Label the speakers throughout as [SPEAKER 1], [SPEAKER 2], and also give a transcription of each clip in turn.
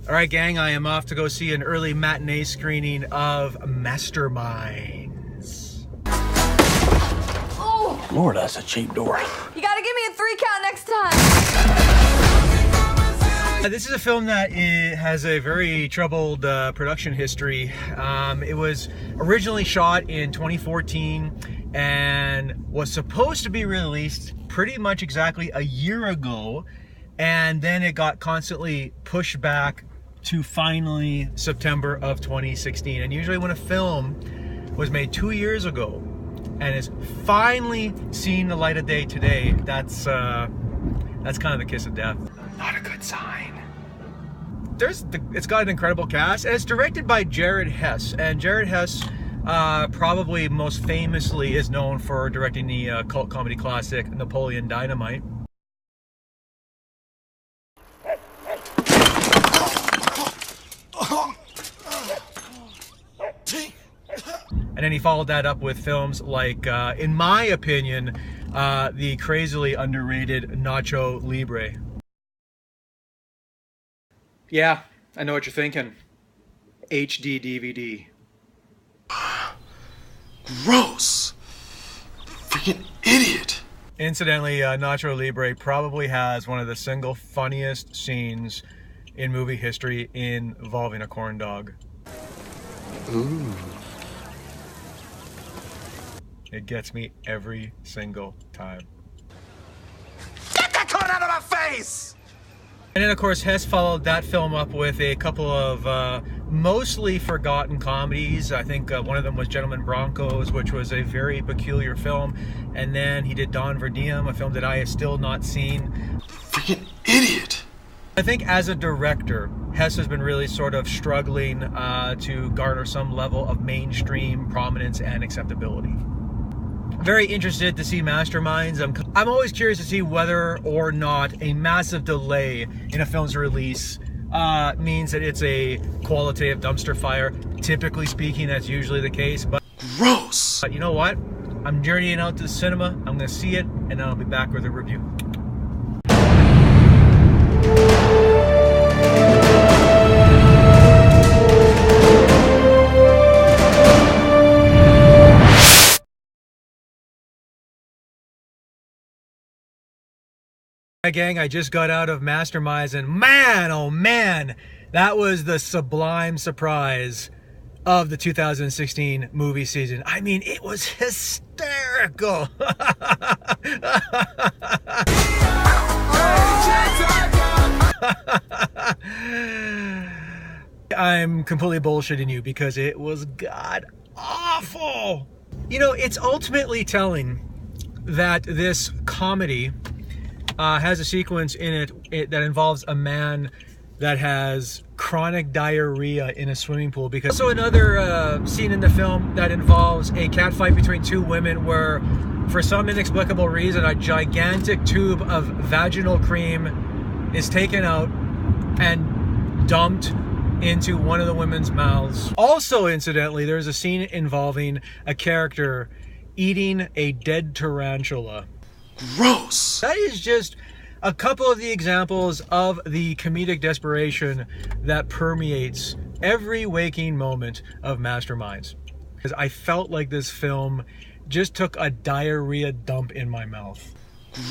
[SPEAKER 1] All right, gang, I am off to go see an early matinee screening of Masterminds.
[SPEAKER 2] Oh!
[SPEAKER 3] Lord, that's a cheap door.
[SPEAKER 2] You gotta give me a 3 count next time.
[SPEAKER 1] This is a film that has a very troubled production history. It was originally shot in 2014 and was supposed to be released pretty much exactly a year ago, and then it got constantly pushed back to finally September of 2016. And usually when a film was made 2 years ago and is finally seeing the light of day today, that's kind of the kiss of death. Not a good sign. It's got an incredible cast, and it's directed by Jared Hess. And Jared Hess probably most famously is known for directing the cult comedy classic Napoleon, Dynamite. And then he followed that up with films like, in my opinion, the crazily underrated Nacho Libre. Yeah, I know what you're thinking. HD DVD.
[SPEAKER 4] Gross. Freaking idiot.
[SPEAKER 1] Incidentally, Nacho Libre probably has one of the single funniest scenes in movie history involving a corn dog.
[SPEAKER 4] Ooh.
[SPEAKER 1] It gets me every single time.
[SPEAKER 4] Get that corn out of my face!
[SPEAKER 1] And then, of course, Hess followed that film up with a couple of mostly forgotten comedies. I think one of them was Gentlemen Broncos, which was a very peculiar film. And then he did Don Verdium, a film that I have still not seen.
[SPEAKER 4] Freaking idiot!
[SPEAKER 1] I think as a director, Hess has been really sort of struggling to garner some level of mainstream prominence and acceptability. Very interested to see Masterminds. I'm always curious to see whether or not a massive delay in a film's release means that it's a qualitative dumpster fire. Typically speaking, that's usually the case. But
[SPEAKER 4] gross!
[SPEAKER 1] But you know what? I'm journeying out to the cinema. I'm going to see it, and then I'll be back with a review. Hi gang, I just got out of Masterminds, and man, oh man, that was the sublime surprise of the 2016 movie season. I mean, it was hysterical. I'm completely bullshitting you because it was god awful. You know, it's ultimately telling that this comedy has a sequence in it that involves a man that has chronic diarrhea in a swimming pool. Because also another scene in the film that involves a catfight between two women where, for some inexplicable reason, a gigantic tube of vaginal cream is taken out and dumped into one of the women's mouths. Also, incidentally, there's a scene involving a character eating a dead tarantula.
[SPEAKER 4] Gross!
[SPEAKER 1] That is just a couple of the examples of the comedic desperation that permeates every waking moment of Masterminds. Because I felt like this film just took a diarrhea dump in my mouth.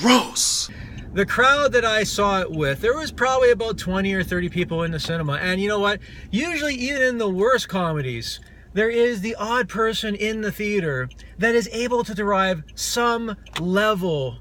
[SPEAKER 4] Gross!
[SPEAKER 1] The crowd that I saw it with, there was probably about 20 or 30 people in the cinema. And you know what? Usually, even in the worst comedies, there is the odd person in the theater that is able to derive some level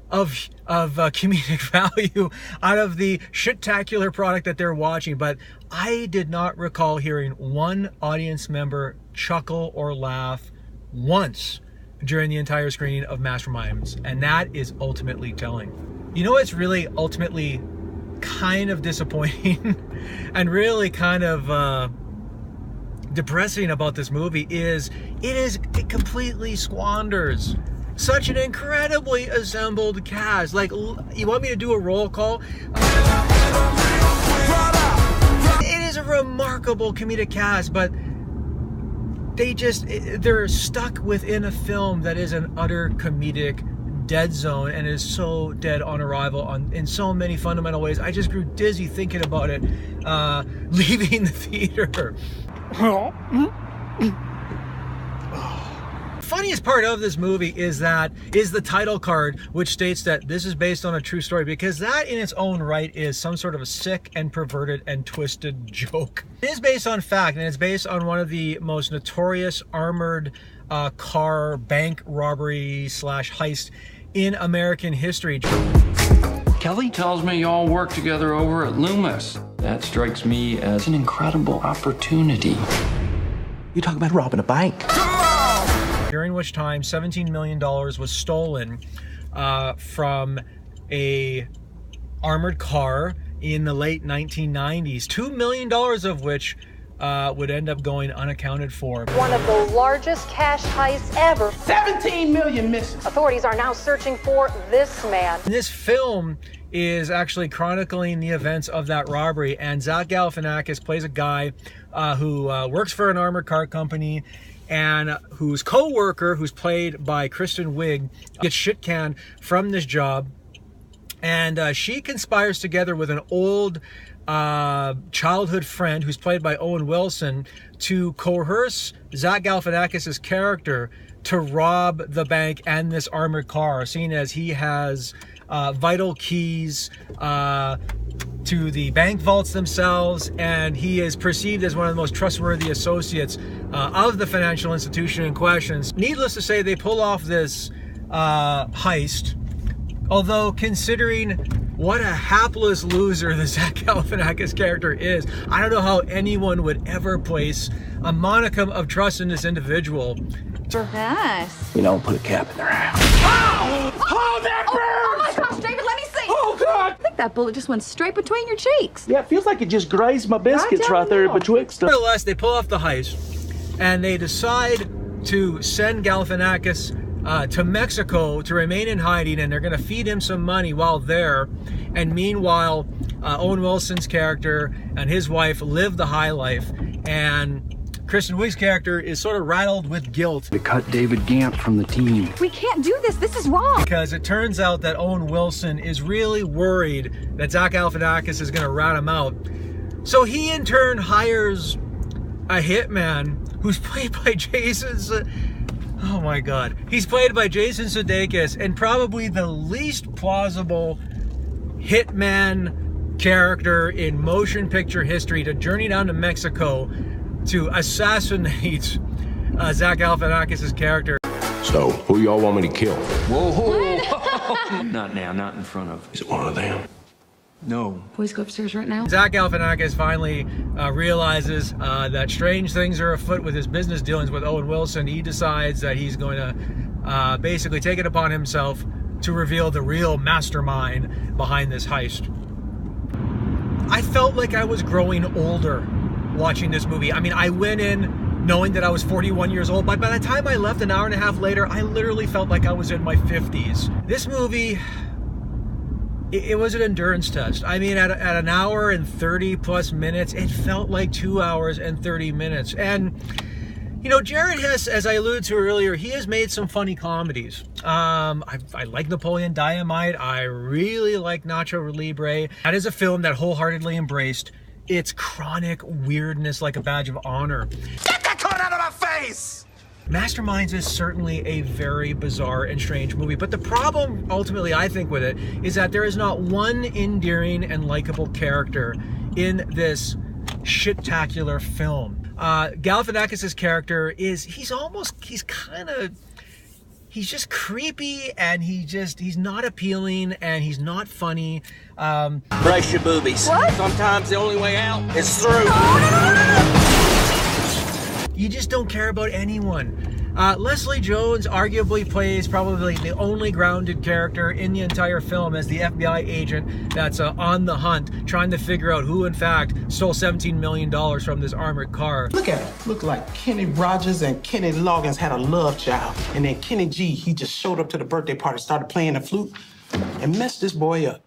[SPEAKER 1] of comedic value out of the shit-tacular product that they're watching. But I did not recall hearing one audience member chuckle or laugh once during the entire screening of Masterminds, and that is ultimately telling. You know what's really ultimately kind of disappointing and really kind of depressing about this movie is it completely squanders such an incredibly assembled cast. Like, you want me to do a roll call? It is a remarkable comedic cast, but they're stuck within a film that is an utter comedic dead zone and is so dead on arrival in so many fundamental ways. I just grew dizzy thinking about it, leaving the theater. Funniest part of this movie is the title card, which states that this is based on a true story, because that in its own right is some sort of a sick and perverted and twisted joke. It is based on fact, and it's based on one of the most notorious armored car bank robbery / heist in American history.
[SPEAKER 3] Kelly tells me y'all work together over at Loomis. That strikes me as an incredible opportunity.
[SPEAKER 4] You talking about robbing a bank?
[SPEAKER 1] During which time $17 million was stolen from a armored car in the late 1990s. $2 million of which would end up going unaccounted for.
[SPEAKER 5] One of the largest cash heists ever.
[SPEAKER 4] 17 million missing.
[SPEAKER 5] Authorities are now searching for this man.
[SPEAKER 1] This film is actually chronicling the events of that robbery, and Zach Galifianakis plays a guy who works for an armored car company, and whose co-worker, who's played by Kristen Wiig, gets shit canned from this job, and she conspires together with an old childhood friend who's played by Owen Wilson to coerce Zach Galifianakis' character to rob the bank and this armored car, seeing as he has vital keys to the bank vaults themselves, and he is perceived as one of the most trustworthy associates of the financial institution in question. Needless to say, they pull off this heist, although considering what a hapless loser the Zach Galifianakis character is, I don't know how anyone would ever place a monicum of trust in this individual.
[SPEAKER 2] Yes.
[SPEAKER 4] We don't put a cap in their house.
[SPEAKER 2] Oh, that burns! Oh my gosh, David, let me see.
[SPEAKER 4] Oh, God!
[SPEAKER 2] I think that bullet just went straight between your cheeks.
[SPEAKER 6] Yeah, it feels like it just grazed my biscuits right there betwixt them.
[SPEAKER 1] Nevertheless, they pull off the heist, and they decide to send Galifianakis to Mexico to remain in hiding, and they're going to feed him some money while there. And meanwhile, Owen Wilson's character and his wife live the high life, and Kristen Wiig's character is sort of rattled with guilt.
[SPEAKER 3] To cut David Gant from the team.
[SPEAKER 2] We can't do this. This is wrong.
[SPEAKER 1] Because it turns out that Owen Wilson is really worried that Zach Galifianakis is going to rat him out. So he in turn hires a hitman who's played by oh my God. He's played by Jason Sudeikis, and probably the least plausible hitman character in motion picture history to journey down to Mexico to assassinate Zach Galifianakis' character.
[SPEAKER 7] So, who y'all want me to kill?
[SPEAKER 3] Whoa! Not now, not in front of.
[SPEAKER 7] Is it one of them?
[SPEAKER 3] No.
[SPEAKER 2] Please go upstairs right now.
[SPEAKER 1] Zach Galifianakis finally realizes that strange things are afoot with his business dealings with Owen Wilson. He decides that he's going to basically take it upon himself to reveal the real mastermind behind this heist. I felt like I was growing older watching this movie. I mean, I went in knowing that I was 41 years old, but by the time I left an hour and a half later, I literally felt like I was in my 50s. This movie, it was an endurance test. I mean, at an hour and 30 plus minutes, it felt like 2 hours and 30 minutes. And, you know, Jared Hess, as I alluded to earlier, he has made some funny comedies. I like Napoleon, Dynamite. I really like Nacho, Libre. That is a film that wholeheartedly embraced its chronic weirdness like a badge of honor.
[SPEAKER 4] Get that cone out of my face!
[SPEAKER 1] Masterminds is certainly a very bizarre and strange movie, but the problem ultimately I think with it is that there is not one endearing and likable character in this shit-tacular film. Galifianakis' character he's just creepy, and he's not appealing, and he's not funny.
[SPEAKER 4] Brace your boobies.
[SPEAKER 2] What?
[SPEAKER 4] Sometimes the only way out is through.
[SPEAKER 1] You just don't care about anyone. Leslie Jones arguably plays probably the only grounded character in the entire film as the FBI agent that's on the hunt, trying to figure out who in fact stole $17 million from this armored car.
[SPEAKER 6] Look at him. Look like Kenny Rogers and Kenny Loggins had a love child. And then Kenny G, he just showed up to the birthday party, started playing the flute, and messed this boy up.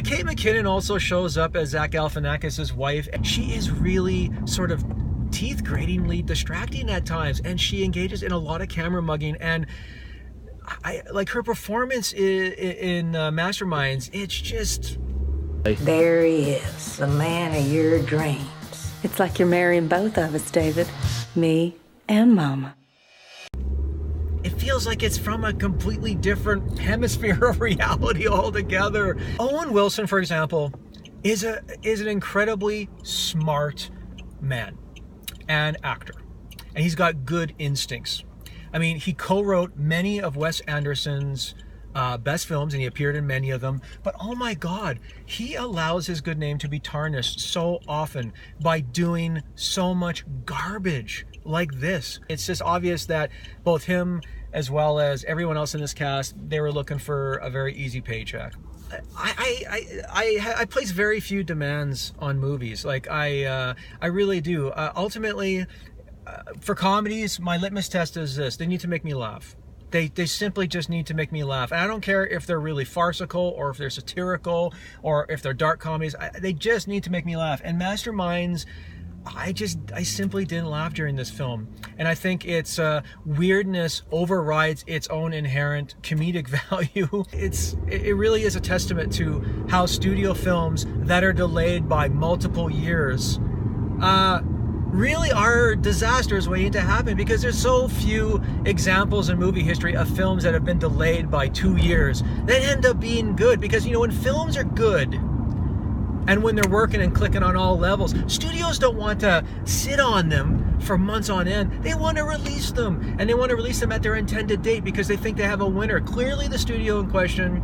[SPEAKER 1] Kate McKinnon also shows up as Zach Galifianakis' wife. She is really sort of teeth-gratingly distracting at times, and she engages in a lot of camera mugging, and I like her performance in Masterminds. It's just...
[SPEAKER 8] There he is, the man of your dreams.
[SPEAKER 9] It's like you're marrying both of us, David. Me and Mama.
[SPEAKER 1] It feels like it's from a completely different hemisphere of reality altogether. Owen Wilson, for example, is an incredibly smart man and actor. And he's got good instincts. I mean, he co-wrote many of Wes Anderson's best films, and he appeared in many of them. But oh my God, he allows his good name to be tarnished so often by doing so much garbage like this. It's just obvious that both him as well as everyone else in this cast, they were looking for a very easy paycheck. I place very few demands on movies. Like I really do. Ultimately, for comedies, my litmus test is this: they need to make me laugh. They simply just need to make me laugh. And I don't care if they're really farcical or if they're satirical or if they're dark comedies. They just need to make me laugh. And Masterminds, I simply didn't laugh during this film. And I think its weirdness overrides its own inherent comedic value. It really is a testament to how studio films that are delayed by multiple years really are disasters waiting to happen, because there's so few examples in movie history of films that have been delayed by 2 years that end up being good. Because, you know, when films are good and when they're working and clicking on all levels, studios don't want to sit on them for months on end. They want to release them, and they want to release them at their intended date because they think they have a winner. Clearly the studio in question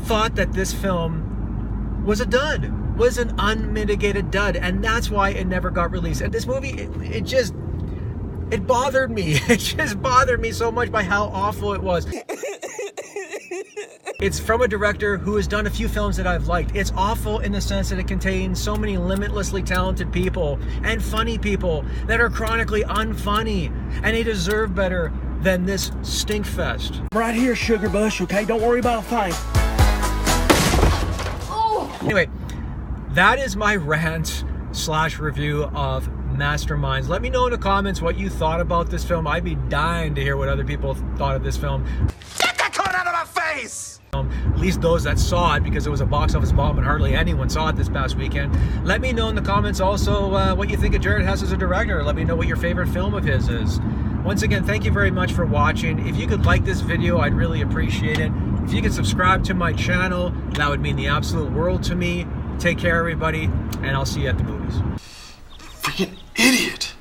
[SPEAKER 1] thought that this film was a dud, was an unmitigated dud, and that's why it never got released. And this movie, it bothered me. It just bothered me so much by how awful it was. It's from a director who has done a few films that I've liked. It's awful in the sense that it contains so many limitlessly talented people and funny people that are chronically unfunny, and they deserve better than this stink fest.
[SPEAKER 10] Right here, Sugar Bush, okay? Don't worry about a thing.
[SPEAKER 1] Anyway, that is my rant / review of Masterminds. Let me know in the comments what you thought about this film. I'd be dying to hear what other people thought of this film.
[SPEAKER 4] Get that cone out of my face!
[SPEAKER 1] At least those that saw it, because it was a box office bomb and hardly anyone saw it this past weekend. Let me know in the comments also what you think of Jared Hess as a director. Let me know what your favorite film of his is. Once again, thank you very much for watching. If you could like this video, I'd really appreciate it. If you could subscribe to my channel, that would mean the absolute world to me. Take care, everybody, and I'll see you at the movies.
[SPEAKER 10] Freaking idiot!